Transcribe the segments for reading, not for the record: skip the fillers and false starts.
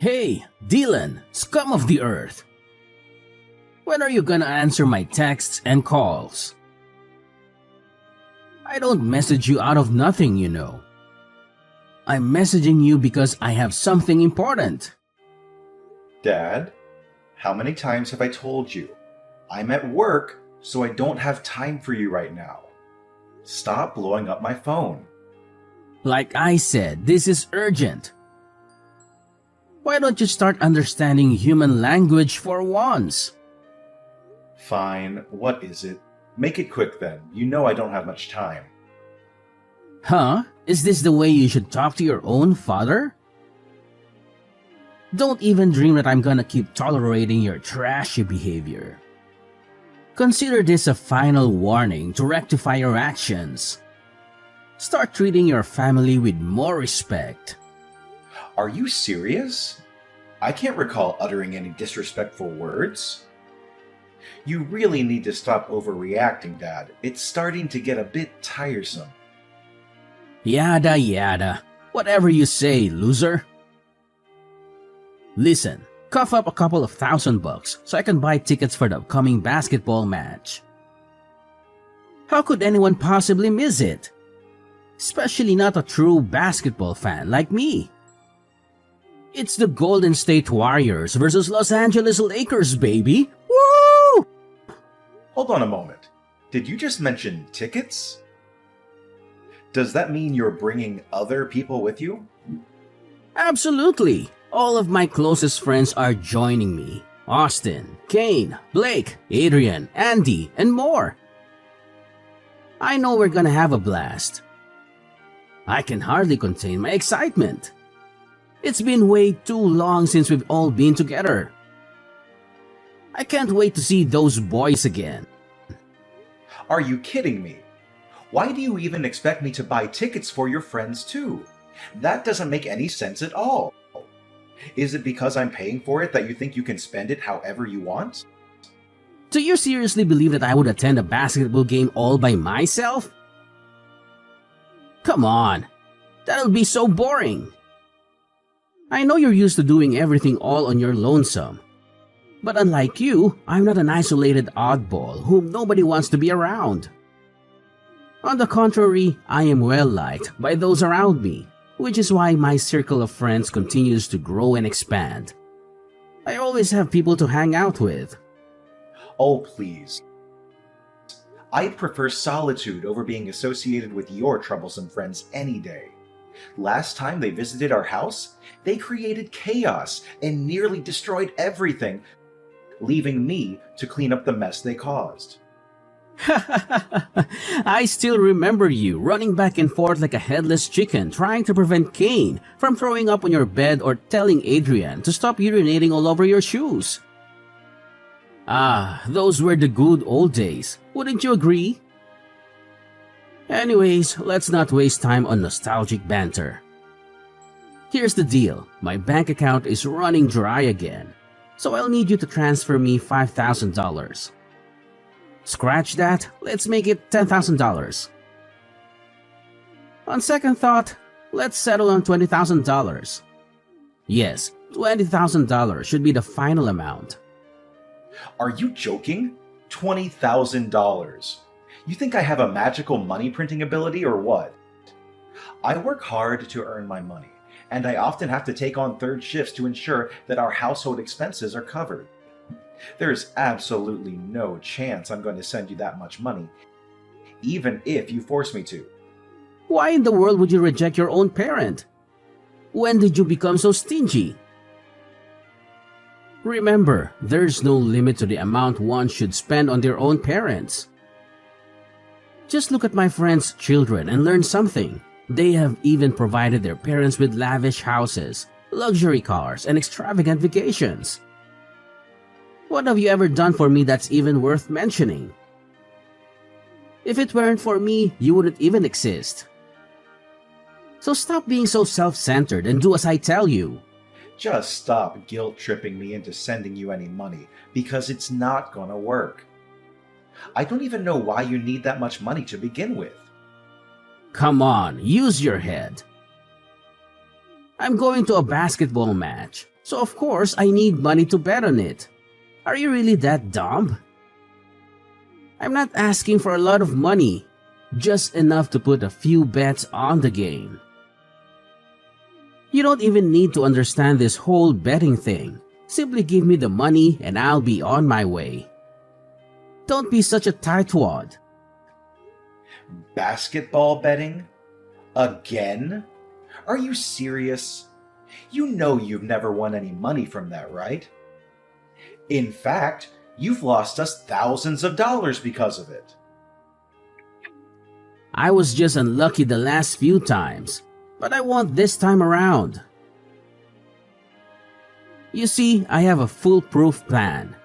Hey, Dylan, scum of the earth. When are you gonna answer my texts and calls? I don't message you out of nothing, you know. I'm messaging you because I have something important. Dad, how many times have I told you? I'm at work, so I don't have time for you right now. Stop blowing up my phone. Like I said, this is urgent. Why don't you start understanding human language for once? Fine, what is it? Make it quick then. You know I don't have much time. Huh? Is this the way you should talk to your own father? Don't even dream that I'm gonna keep tolerating your trashy behavior. Consider this a final warning to rectify your actions. Start treating your family with more respect. Are you serious? I can't recall uttering any disrespectful words. You really need to stop overreacting, Dad. It's starting to get a bit tiresome. Yada yada. Whatever you say, loser. Listen, cough up a couple of $1,000 so I can buy tickets for the upcoming basketball match. How could anyone possibly miss it? Especially not a true basketball fan like me. It's the Golden State Warriors versus Los Angeles Lakers, baby! Woo! Hold on a moment. Did you just mention tickets? Does that mean you're bringing other people with you? Absolutely! All of my closest friends are joining me. Austin, Kane, Blake, Adrian, Andy, and more. I know we're gonna have a blast. I can hardly contain my excitement. It's been way too long since we've all been together. I can't wait to see those boys again. Are you kidding me? Why do you even expect me to buy tickets for your friends too? That doesn't make any sense at all. Is it because I'm paying for it that you think you can spend it however you want? Do you seriously believe that I would attend a basketball game all by myself? Come on, that'll be so boring. I know you're used to doing everything all on your lonesome. But unlike you, I'm not an isolated oddball whom nobody wants to be around. On the contrary, I am well liked by those around me, which is why my circle of friends continues to grow and expand. I always have people to hang out with. Oh, please. I'd prefer solitude over being associated with your troublesome friends any day. Last time they visited our house, they created chaos and nearly destroyed everything, leaving me to clean up the mess they caused. I still remember you running back and forth like a headless chicken trying to prevent Kane from throwing up on your bed or telling Adrian to stop urinating all over your shoes. Ah, those were the good old days, wouldn't you agree? Anyways, let's not waste time on nostalgic banter. Here's the deal, my bank account is running dry again, so I'll need you to transfer me $5,000. Scratch that, let's make it $10,000. On second thought, let's settle on $20,000. Yes, $20,000 should be the final amount. Are you joking? $20,000. You think I have a magical money printing ability or what? I work hard to earn my money, and I often have to take on third shifts to ensure that our household expenses are covered. There's absolutely no chance I'm going to send you that much money, even if you force me to. Why in the world would you reject your own parent? When did you become so stingy? Remember, there's no limit to the amount one should spend on their own parents. Just look at my friends' children and learn something. They have even provided their parents with lavish houses, luxury cars, and extravagant vacations. What have you ever done for me that's even worth mentioning? If it weren't for me, you wouldn't even exist. So stop being so self-centered and do as I tell you. Just stop guilt-tripping me into sending you any money, because it's not gonna work. I don't even know why you need that much money to begin with. Come on, use your head. I'm going to a basketball match. So of course I need money to bet on it. Are you really that dumb? I'm not asking for a lot of money, just enough to put a few bets on the game. You don't even need to understand this whole betting thing. Simply give me the money and I'll be on my way. Don't be such a tightwad. Basketball betting? Again? Are you serious? You know you've never won any money from that, right? In fact, you've lost us thousands of dollars because of it. I was just unlucky the last few times, but I won this time around. You see, I have a foolproof plan.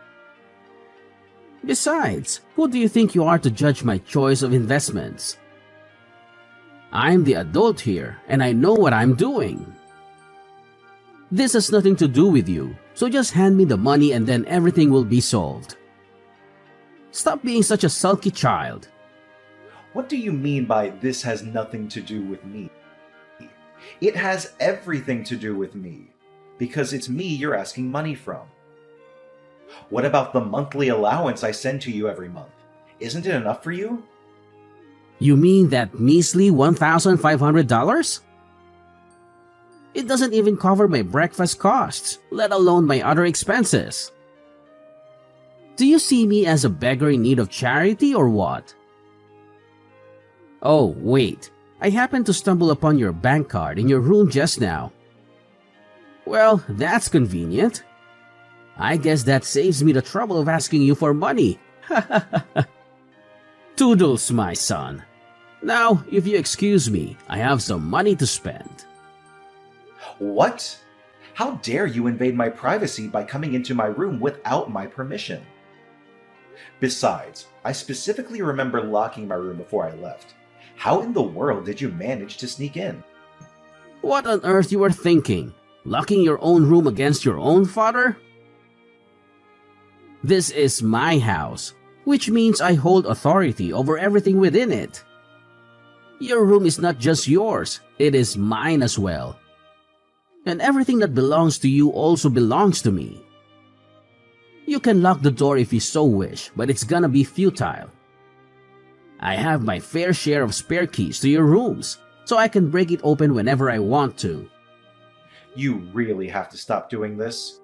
Besides, who do you think you are to judge my choice of investments? I'm the adult here, and I know what I'm doing. This has nothing to do with you, so just hand me the money and then everything will be solved. Stop being such a sulky child. What do you mean by this has nothing to do with me? It has everything to do with me, because it's me you're asking money from. What about the monthly allowance I send to you every month? Isn't it enough for you? You mean that measly $1,500? It doesn't even cover my breakfast costs, let alone my other expenses. Do you see me as a beggar in need of charity or what? Oh, wait. I happened to stumble upon your bank card in your room just now. Well, that's convenient. I guess that saves me the trouble of asking you for money. Toodles, my son. Now, if you excuse me, I have some money to spend. What? How dare you invade my privacy by coming into my room without my permission? Besides, I specifically remember locking my room before I left. How in the world did you manage to sneak in? What on earth you were thinking? Locking your own room against your own father? This is my house, which means I hold authority over everything within it. Your room is not just yours, it is mine as well. And everything that belongs to you also belongs to me. You can lock the door if you so wish, but it's gonna be futile. I have my fair share of spare keys to your rooms, so I can break it open whenever I want to. You really have to stop doing this.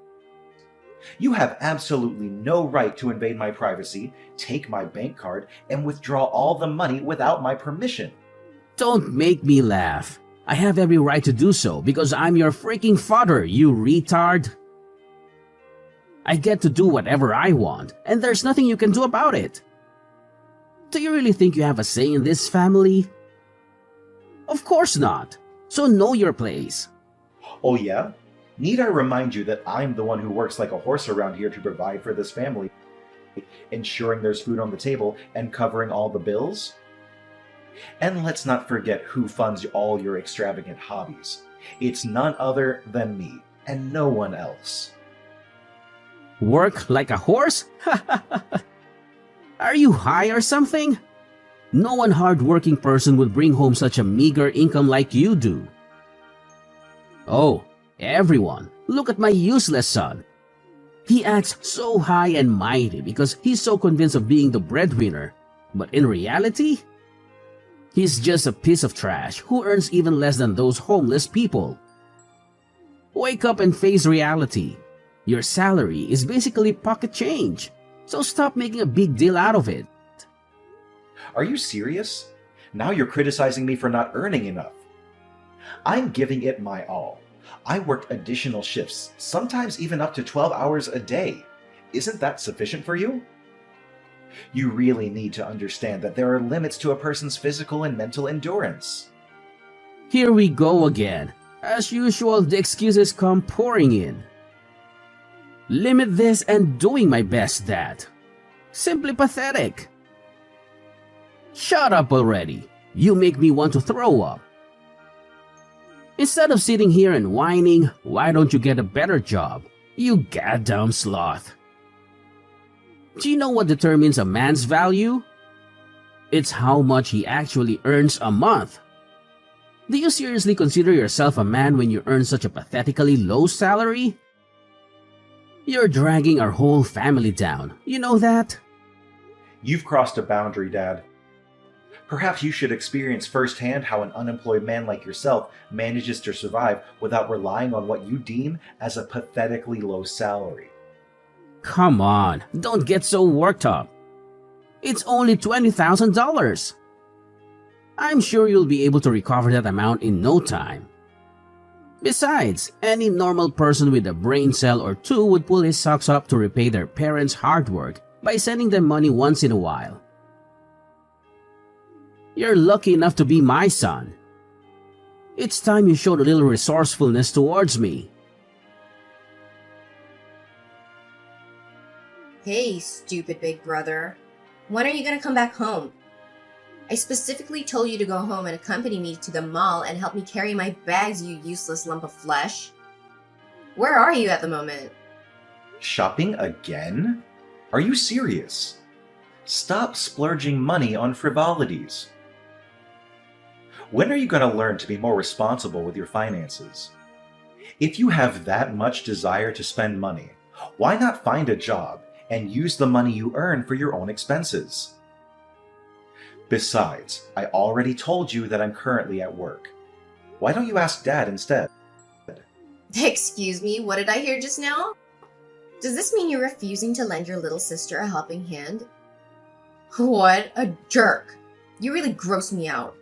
You have absolutely no right to invade my privacy, take my bank card, and withdraw all the money without my permission. Don't make me laugh. I have every right to do so because I'm your freaking father, you retard. I get to do whatever I want, and there's nothing you can do about it. Do you really think you have a say in this family? Of course not. So know your place. Oh yeah? Need I remind you that I'm the one who works like a horse around here to provide for this family, ensuring there's food on the table and covering all the bills? And let's not forget who funds all your extravagant hobbies. It's none other than me, and no one else. Work like a horse? Are you high or something? No one hard-working person would bring home such a meager income like you do. Oh, everyone, look at my useless son. He acts so high and mighty because he's so convinced of being the breadwinner. But in reality, he's just a piece of trash who earns even less than those homeless people. Wake up and face reality. Your salary is basically pocket change, so stop making a big deal out of it. Are you serious? Now you're criticizing me for not earning enough. I'm giving it my all. I worked additional shifts, sometimes even up to 12 hours a day. Isn't that sufficient for you? You really need to understand that there are limits to a person's physical and mental endurance. Here we go again. As usual, the excuses come pouring in. Limit this and doing my best, Dad. Simply pathetic. Shut up already. You make me want to throw up. Instead of sitting here and whining, why don't you get a better job? You goddamn sloth. Do you know what determines a man's value? It's how much he actually earns a month. Do you seriously consider yourself a man when you earn such a pathetically low salary? You're dragging our whole family down. You know that? You've crossed a boundary, Dad. Perhaps you should experience firsthand how an unemployed man like yourself manages to survive without relying on what you deem as a pathetically low salary. Come on, don't get so worked up. It's only $20,000. I'm sure you'll be able to recover that amount in no time. Besides, any normal person with a brain cell or two would pull his socks up to repay their parents' hard work by sending them money once in a while. You're lucky enough to be my son. It's time you showed a little resourcefulness towards me. Hey, stupid big brother. When are you gonna come back home? I specifically told you to go home and accompany me to the mall and help me carry my bags, you useless lump of flesh. Where are you at the moment? Shopping again? Are you serious? Stop splurging money on frivolities. When are you going to learn to be more responsible with your finances? If you have that much desire to spend money, why not find a job and use the money you earn for your own expenses? Besides, I already told you that I'm currently at work. Why don't you ask Dad instead? Excuse me, what did I hear just now? Does this mean you're refusing to lend your little sister a helping hand? What a jerk. You really gross me out.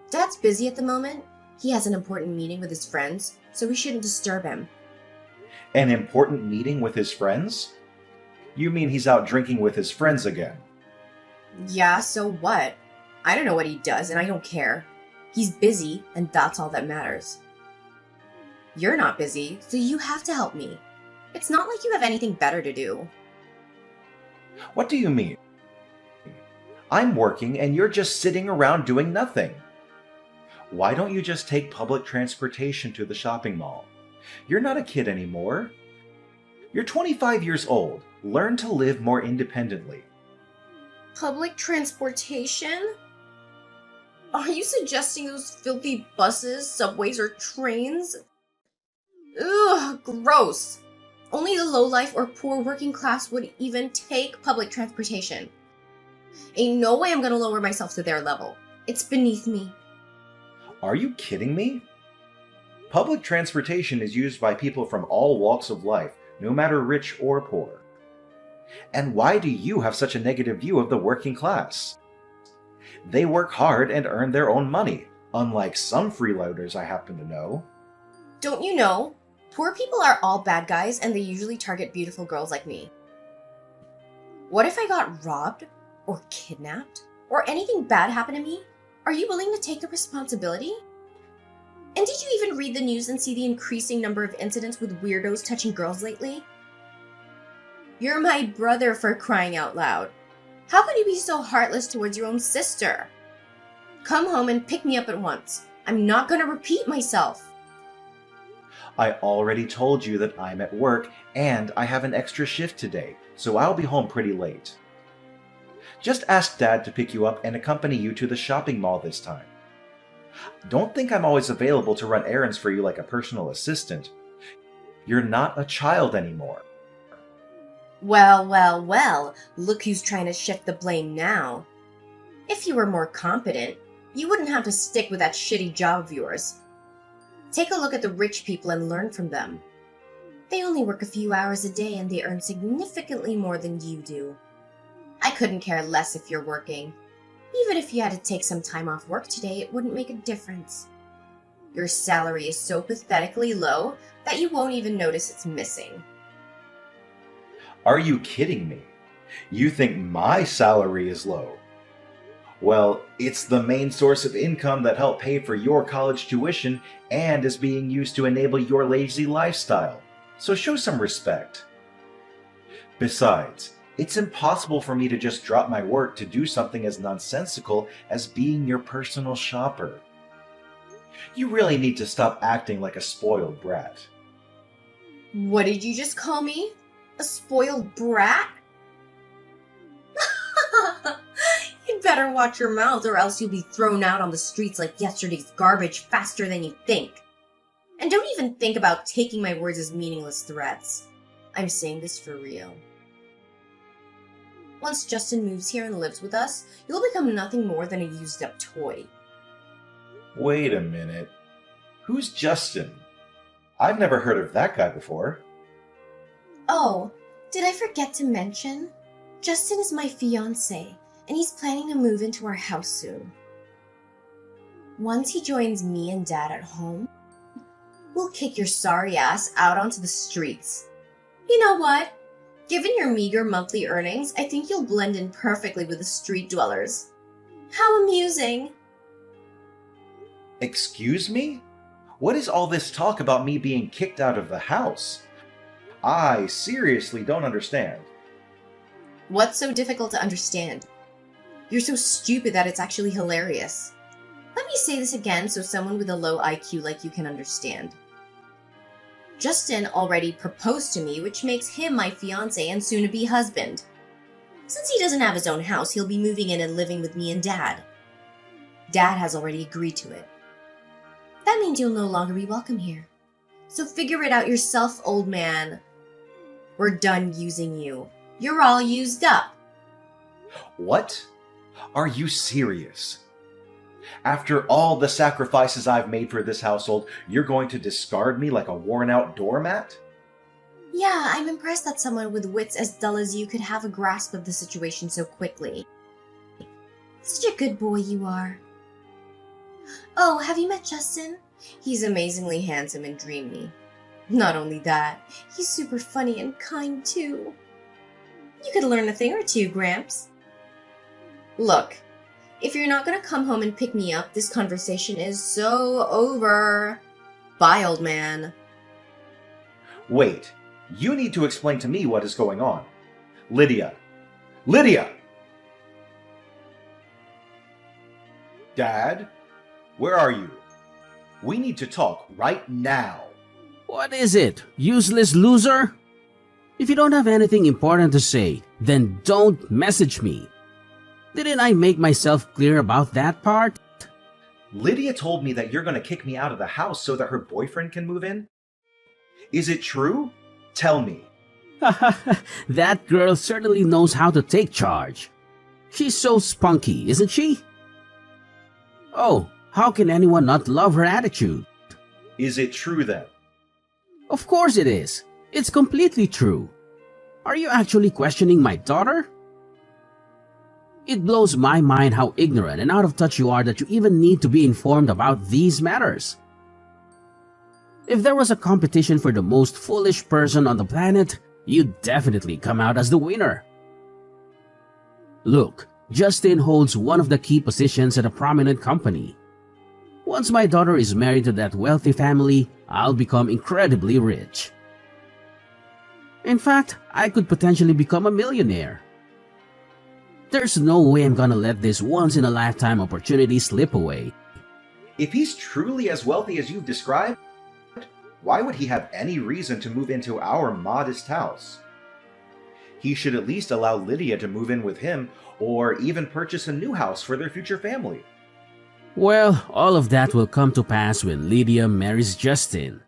Dad's busy at the moment. He has an important meeting with his friends, so we shouldn't disturb him. An important meeting with his friends? You mean he's out drinking with his friends again? Yeah, so what? I don't know what he does, and I don't care. He's busy, and that's all that matters. You're not busy, so you have to help me. It's not like you have anything better to do. What do you mean? I'm working and you're just sitting around doing nothing. Why don't you just take public transportation to the shopping mall? You're not a kid anymore. You're 25 years old. Learn to live more independently. Public transportation? Are you suggesting those filthy buses, subways, or trains? Ugh, gross. Only the lowlife or poor working class would even take public transportation. Ain't no way I'm gonna lower myself to their level. It's beneath me. Are you kidding me? Public transportation is used by people from all walks of life, no matter rich or poor. And why do you have such a negative view of the working class? They work hard and earn their own money, unlike some freeloaders I happen to know. Don't you know? Poor people are all bad guys and they usually target beautiful girls like me. What if I got robbed? Or kidnapped? Or anything bad happened to me? Are you willing to take the responsibility? And did you even read the news and see the increasing number of incidents with weirdos touching girls lately? You're my brother, for crying out loud. How could you be so heartless towards your own sister? Come home and pick me up at once. I'm not gonna repeat myself. I already told you that I'm at work and I have an extra shift today, so I'll be home pretty late. Just ask Dad to pick you up and accompany you to the shopping mall this time. Don't think I'm always available to run errands for you like a personal assistant. You're not a child anymore. Well, look who's trying to shift the blame now. If you were more competent, you wouldn't have to stick with that shitty job of yours. Take a look at the rich people and learn from them. They only work a few hours a day and they earn significantly more than you do. I couldn't care less if you're working. Even if you had to take some time off work today, it wouldn't make a difference. Your salary is so pathetically low that you won't even notice it's missing. Are you kidding me? You think my salary is low? Well, it's the main source of income that helped pay for your college tuition and is being used to enable your lazy lifestyle. So show some respect. Besides, it's impossible for me to just drop my work to do something as nonsensical as being your personal shopper. You really need to stop acting like a spoiled brat. What did you just call me? A spoiled brat? You'd better watch your mouth or else you'll be thrown out on the streets like yesterday's garbage faster than you think. And don't even think about taking my words as meaningless threats. I'm saying this for real. Once Justin moves here and lives with us, you'll become nothing more than a used-up toy. Wait a minute. Who's Justin? I've never heard of that guy before. Oh, did I forget to mention? Justin is my fiancé, and he's planning to move into our house soon. Once he joins me and Dad at home, we'll kick your sorry ass out onto the streets. You know what? Given your meager monthly earnings, I think you'll blend in perfectly with the street dwellers. How amusing! Excuse me? What is all this talk about me being kicked out of the house? I seriously don't understand. What's so difficult to understand? You're so stupid that it's actually hilarious. Let me say this again so someone with a low IQ like you can understand. Justin already proposed to me, which makes him my fiancé and soon-to-be husband. Since he doesn't have his own house, he'll be moving in and living with me and Dad. Dad has already agreed to it. That means you'll no longer be welcome here. So figure it out yourself, old man. We're done using you. You're all used up. What? Are you serious? After all the sacrifices I've made for this household, you're going to discard me like a worn-out doormat? Yeah, I'm impressed that someone with wits as dull as you could have a grasp of the situation so quickly. Such a good boy you are. Oh, have you met Justin? He's amazingly handsome and dreamy. Not only that, he's super funny and kind too. You could learn a thing or two, Gramps. Look, if you're not gonna come home and pick me up, this conversation is so over. Bye, old man. Wait, you need to explain to me what is going on. Lydia! Lydia! Dad? Where are you? We need to talk right now. What is it, useless loser? If you don't have anything important to say, then don't message me. Didn't I make myself clear about that part? Lydia told me that you're going to kick me out of the house so that her boyfriend can move in. Is it true? Tell me. That girl certainly knows how to take charge. She's so spunky, isn't she? Oh, how can anyone not love her attitude? Is it true then? Of course it is. It's completely true. Are you actually questioning my daughter? It blows my mind how ignorant and out of touch you are that you even need to be informed about these matters. If there was a competition for the most foolish person on the planet, you'd definitely come out as the winner. Look, Justin holds one of the key positions at a prominent company. Once my daughter is married to that wealthy family, I'll become incredibly rich. In fact, I could potentially become a millionaire. There's no way I'm gonna let this once-in-a-lifetime opportunity slip away. If he's truly as wealthy as you've described, why would he have any reason to move into our modest house? He should at least allow Lydia to move in with him, or even purchase a new house for their future family. Well, all of that will come to pass when Lydia marries Justin.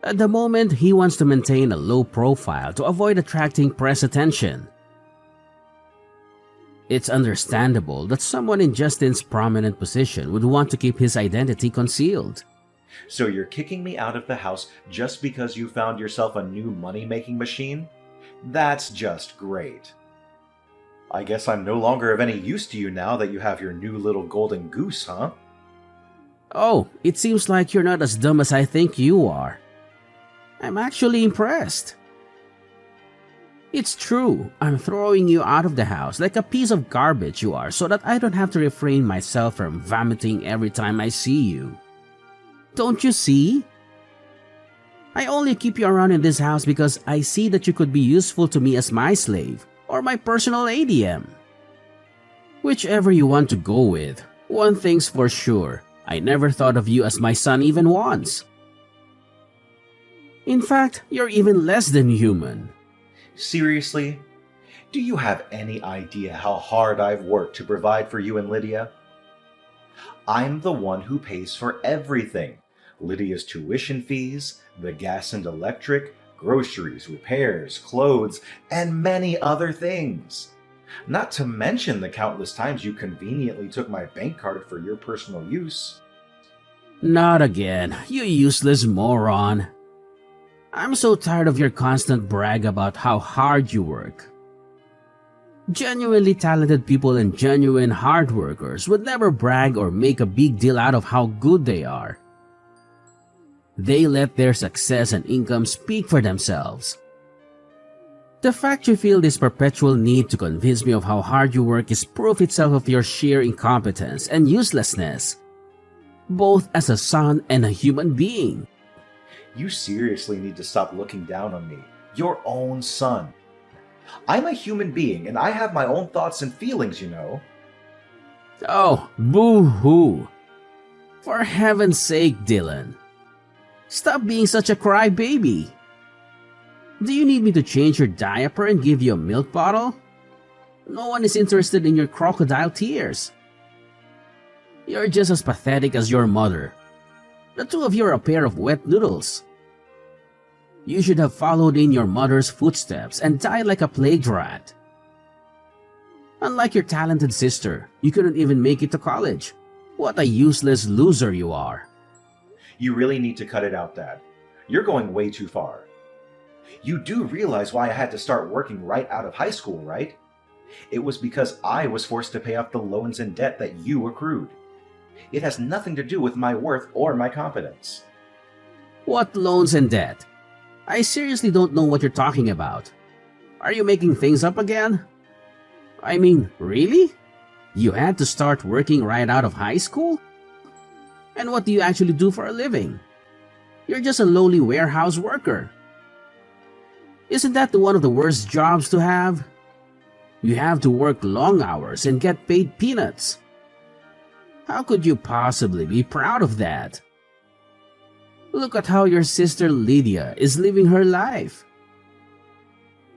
At the moment, he wants to maintain a low profile to avoid attracting press attention. It's understandable that someone in Justin's prominent position would want to keep his identity concealed. So you're kicking me out of the house just because you found yourself a new money-making machine? That's just great. I guess I'm no longer of any use to you now that you have your new little golden goose, huh? Oh, it seems like you're not as dumb as I think you are. I'm actually impressed. It's true, I'm throwing you out of the house like a piece of garbage you are so that I don't have to refrain myself from vomiting every time I see you. Don't you see? I only keep you around in this house because I see that you could be useful to me as my slave or my personal ADM. Whichever you want to go with, one thing's for sure, I never thought of you as my son even once. In fact, you're even less than human. Seriously? Do you have any idea how hard I've worked to provide for you and Lydia? I'm the one who pays for everything. Lydia's tuition fees, the gas and electric, groceries, repairs, clothes, and many other things. Not to mention the countless times you conveniently took my bank card for your personal use. Not again, you useless moron. I'm so tired of your constant brag about how hard you work. Genuinely talented people and genuine hard workers would never brag or make a big deal out of how good they are. They let their success and income speak for themselves. The fact you feel this perpetual need to convince me of how hard you work is proof itself of your sheer incompetence and uselessness, both as a son and a human being. You seriously need to stop looking down on me, your own son. I'm a human being and I have my own thoughts and feelings, you know. Oh, boo-hoo. For heaven's sake, Dylan. Stop being such a crybaby. Do you need me to change your diaper and give you a milk bottle? No one is interested in your crocodile tears. You're just as pathetic as your mother. The two of you are a pair of wet noodles. You should have followed in your mother's footsteps and died like a plague rat. Unlike your talented sister, you couldn't even make it to college. What a useless loser you are. You really need to cut it out, Dad. You're going way too far. You do realize why I had to start working right out of high school, right? It was because I was forced to pay off the loans and debt that you accrued. It has nothing to do with my worth or my competence. What loans and debt? I seriously don't know what you're talking about. Are you making things up again? I mean, really? You had to start working right out of high school? And what do you actually do for a living? You're just a lowly warehouse worker. Isn't that one of the worst jobs to have? You have to work long hours and get paid peanuts. How could you possibly be proud of that? Look at how your sister Lydia is living her life.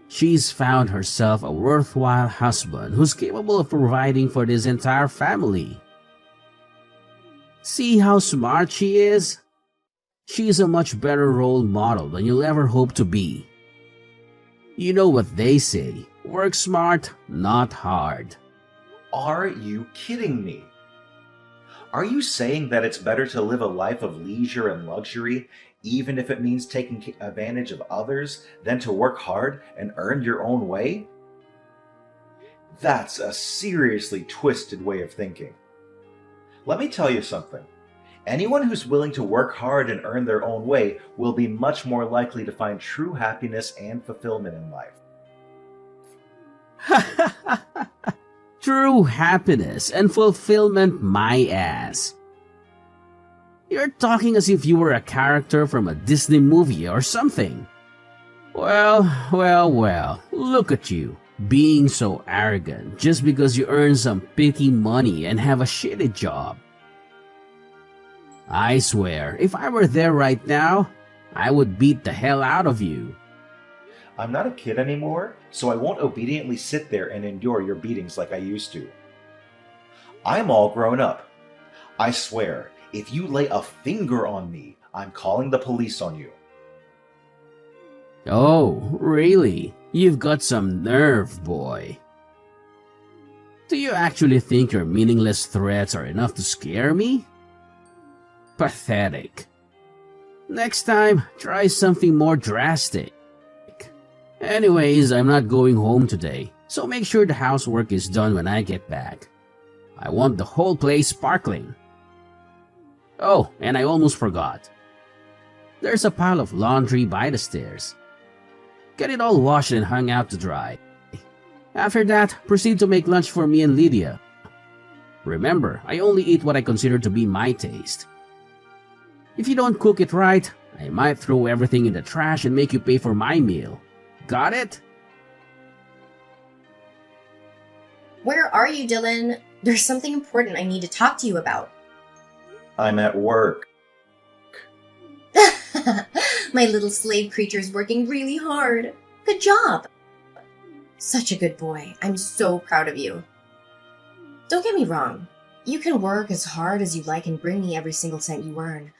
She's found herself a worthwhile husband who's capable of providing for this entire family. See how smart she is? She's a much better role model than you'll ever hope to be. You know what they say, work smart, not hard. Are you kidding me? Are you saying that it's better to live a life of leisure and luxury, even if it means taking advantage of others, than to work hard and earn your own way? That's a seriously twisted way of thinking. Let me tell you something. Anyone who's willing to work hard and earn their own way will be much more likely to find true happiness and fulfillment in life. True happiness and fulfillment, my ass. You're talking as if you were a character from a Disney movie or something. Well, look at you, being so arrogant just because you earn some petty money and have a shitty job. I swear, if I were there right now, I would beat the hell out of you. I'm not a kid anymore, so I won't obediently sit there and endure your beatings like I used to. I'm all grown up. I swear, if you lay a finger on me, I'm calling the police on you. Oh, really? You've got some nerve, boy. Do you actually think your meaningless threats are enough to scare me? Pathetic. Next time, try something more drastic. Anyways, I'm not going home today, so make sure the housework is done when I get back. I want the whole place sparkling. Oh, and I almost forgot. There's a pile of laundry by the stairs. Get it all washed and hung out to dry. After that, proceed to make lunch for me and Lydia. Remember, I only eat what I consider to be my taste. If you don't cook it right, I might throw everything in the trash and make you pay for my meal. Got it? Where are you, Dylan? There's something important I need to talk to you about. I'm at work. My little slave creature's working really hard. Good job. Such a good boy. I'm so proud of you. Don't get me wrong. You can work as hard as you like and bring me every single cent you earn.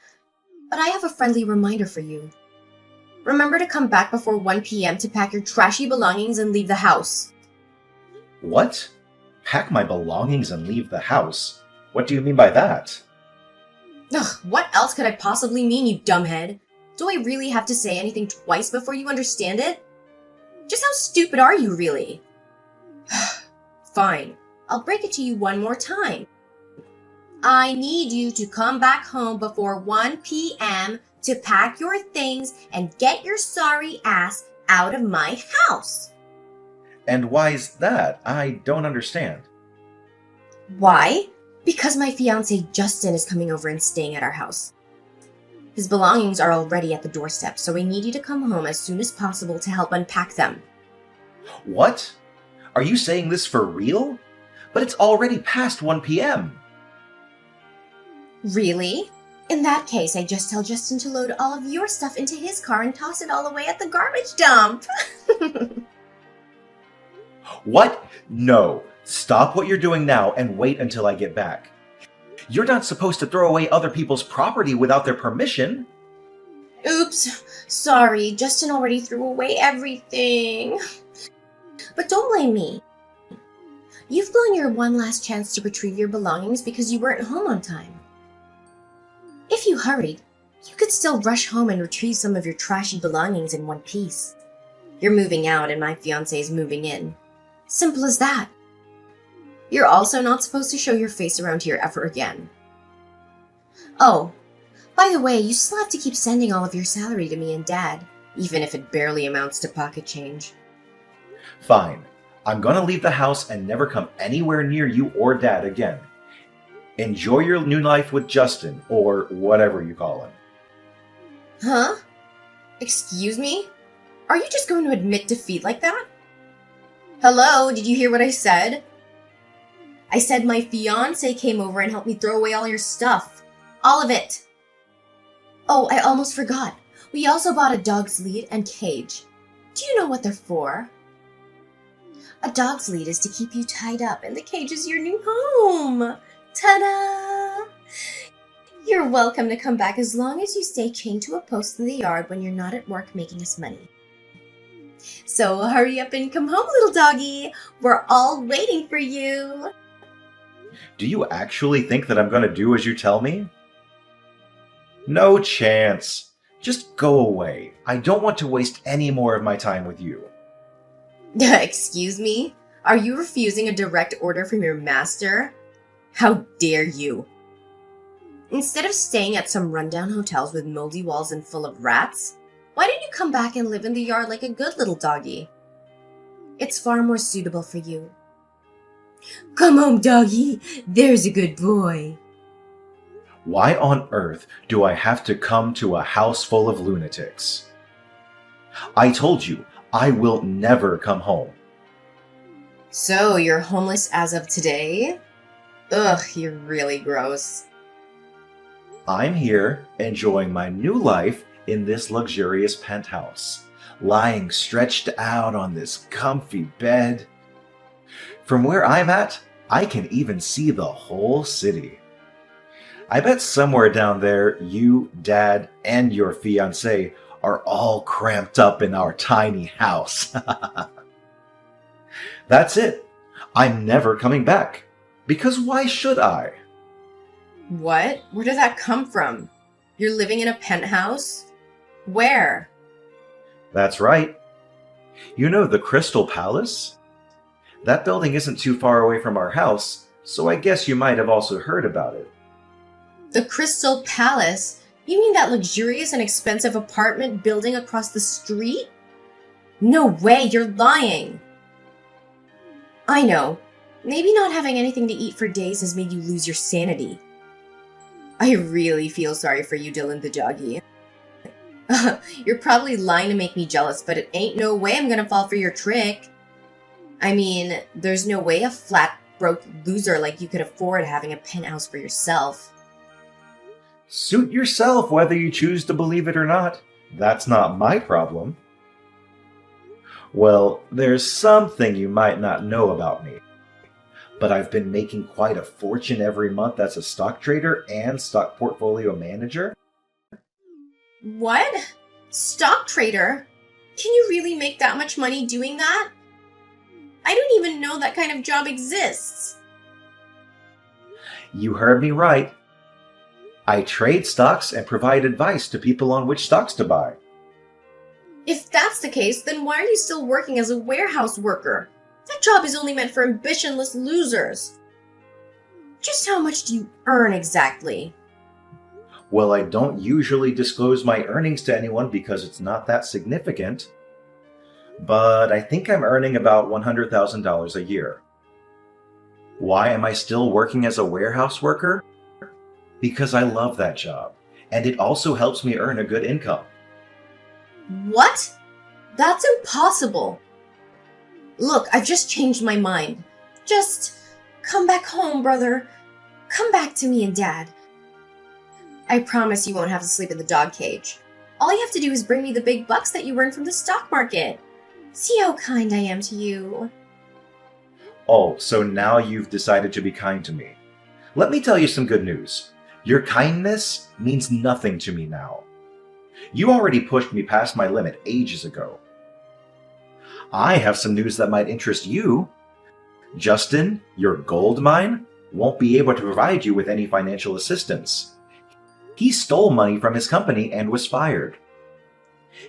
But I have a friendly reminder for you. Remember to come back before 1 p.m. to pack your trashy belongings and leave the house. What? Pack my belongings and leave the house? What do you mean by that? Ugh, what else could I possibly mean, you dumbhead? Do I really have to say anything twice before you understand it? Just how stupid are you, really? Fine, I'll break it to you one more time. I need you to come back home before 1 p.m. to pack your things and get your sorry ass out of my house. And why's that? I don't understand. Why? Because my fiancé Justin is coming over and staying at our house. His belongings are already at the doorstep, so I need you to come home as soon as possible to help unpack them. What? Are you saying this for real? But it's already past 1 p.m. Really? In that case, I just tell Justin to load all of your stuff into his car and toss it all away at the garbage dump. What? No. Stop what you're doing now and wait until I get back. You're not supposed to throw away other people's property without their permission. Oops. Sorry, Justin already threw away everything. But don't blame me. You've blown your one last chance to retrieve your belongings because you weren't home on time. If you hurried, you could still rush home and retrieve some of your trashy belongings in one piece. You're moving out and my fiancé is moving in. Simple as that. You're also not supposed to show your face around here ever again. Oh, by the way, you still have to keep sending all of your salary to me and Dad, even if it barely amounts to pocket change. Fine. I'm gonna leave the house and never come anywhere near you or Dad again. Enjoy your new life with Justin, or whatever you call him. Huh? Excuse me? Are you just going to admit defeat like that? Hello, did you hear what I said? I said my fiancé came over and helped me throw away all your stuff. All of it. Oh, I almost forgot. We also bought a dog's lead and cage. Do you know what they're for? A dog's lead is to keep you tied up, and the cage is your new home. Ta-da! You're welcome to come back as long as you stay chained to a post in the yard when you're not at work making us money. So hurry up and come home, little doggy. We're all waiting for you. Do you actually think that I'm gonna do as you tell me? No chance. Just go away. I don't want to waste any more of my time with you. Excuse me? Are you refusing a direct order from your master? How dare you? Instead of staying at some rundown hotels with moldy walls and full of rats, why don't you come back and live in the yard like a good little doggy? It's far more suitable for you. Come home, doggy. There's a good boy. Why on earth do I have to come to a house full of lunatics? I told you, I will never come home. So, you're homeless as of today? Ugh, you're really gross. I'm here enjoying my new life in this luxurious penthouse, lying stretched out on this comfy bed. From where I'm at, I can even see the whole city. I bet somewhere down there, you, Dad, and your fiancé are all cramped up in our tiny house. That's it. I'm never coming back. Because why should I? What? Where did that come from? You're living in a penthouse? Where? That's right. You know the Crystal Palace? That building isn't too far away from our house, so I guess you might have also heard about it. The Crystal Palace? You mean that luxurious and expensive apartment building across the street? No way, you're lying! I know. Maybe not having anything to eat for days has made you lose your sanity. I really feel sorry for you, Dylan the doggy. You're probably lying to make me jealous, but it ain't no way I'm gonna fall for your trick. I mean, there's no way a flat, broke loser like you could afford having a penthouse for yourself. Suit yourself whether you choose to believe it or not. That's not my problem. Well, there's something you might not know about me. But I've been making quite a fortune every month as a stock trader and stock portfolio manager. What? Stock trader? Can you really make that much money doing that? I don't even know that kind of job exists. You heard me right. I trade stocks and provide advice to people on which stocks to buy. If that's the case, then why are you still working as a warehouse worker? That job is only meant for ambitionless losers. Just how much do you earn exactly? Well, I don't usually disclose my earnings to anyone because it's not that significant. But I think I'm earning about $100,000 a year. Why am I still working as a warehouse worker? Because I love that job, and it also helps me earn a good income. What? That's impossible. Look, I've just changed my mind. Just come back home, brother. Come back to me and Dad. I promise you won't have to sleep in the dog cage. All you have to do is bring me the big bucks that you earn from the stock market. See how kind I am to you. Oh, so now you've decided to be kind to me. Let me tell you some good news. Your kindness means nothing to me now. You already pushed me past my limit ages ago. I have some news that might interest you. Justin, your gold mine, won't be able to provide you with any financial assistance. He stole money from his company and was fired.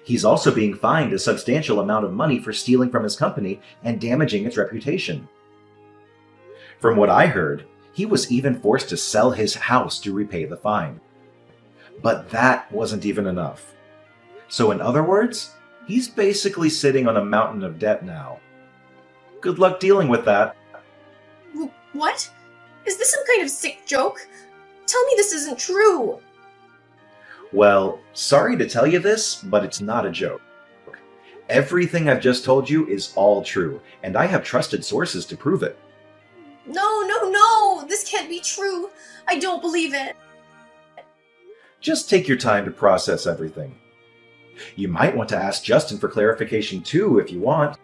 He's also being fined a substantial amount of money for stealing from his company and damaging its reputation. From what I heard, he was even forced to sell his house to repay the fine. But that wasn't even enough. So in other words, he's basically sitting on a mountain of debt now. Good luck dealing with that. What? Is this some kind of sick joke? Tell me this isn't true. Well, sorry to tell you this, but it's not a joke. Everything I've just told you is all true, and I have trusted sources to prove it. No, this can't be true. I don't believe it. Just take your time to process everything. You might want to ask Justin for clarification too if you want,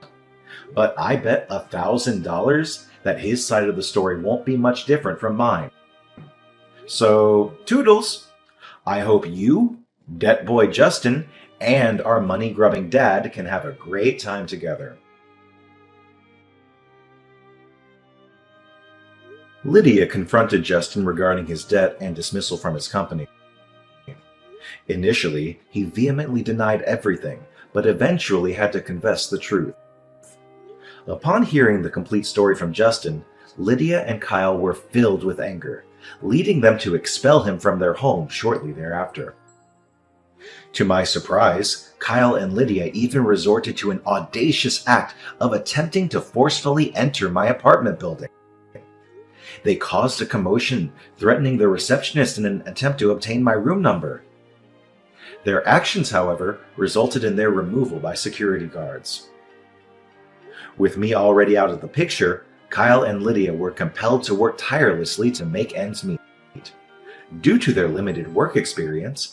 but I bet $1,000 that his side of the story won't be much different from mine. So, toodles! I hope you, Debt Boy Justin, and our money-grubbing dad can have a great time together. Lydia confronted Justin regarding his debt and dismissal from his company. Initially, he vehemently denied everything, but eventually had to confess the truth. Upon hearing the complete story from Justin, Lydia and Kyle were filled with anger, leading them to expel him from their home shortly thereafter. To my surprise, Kyle and Lydia even resorted to an audacious act of attempting to forcefully enter my apartment building. They caused a commotion, threatening the receptionist in an attempt to obtain my room number. Their actions, however, resulted in their removal by security guards. With me already out of the picture, Kyle and Lydia were compelled to work tirelessly to make ends meet. Due to their limited work experience,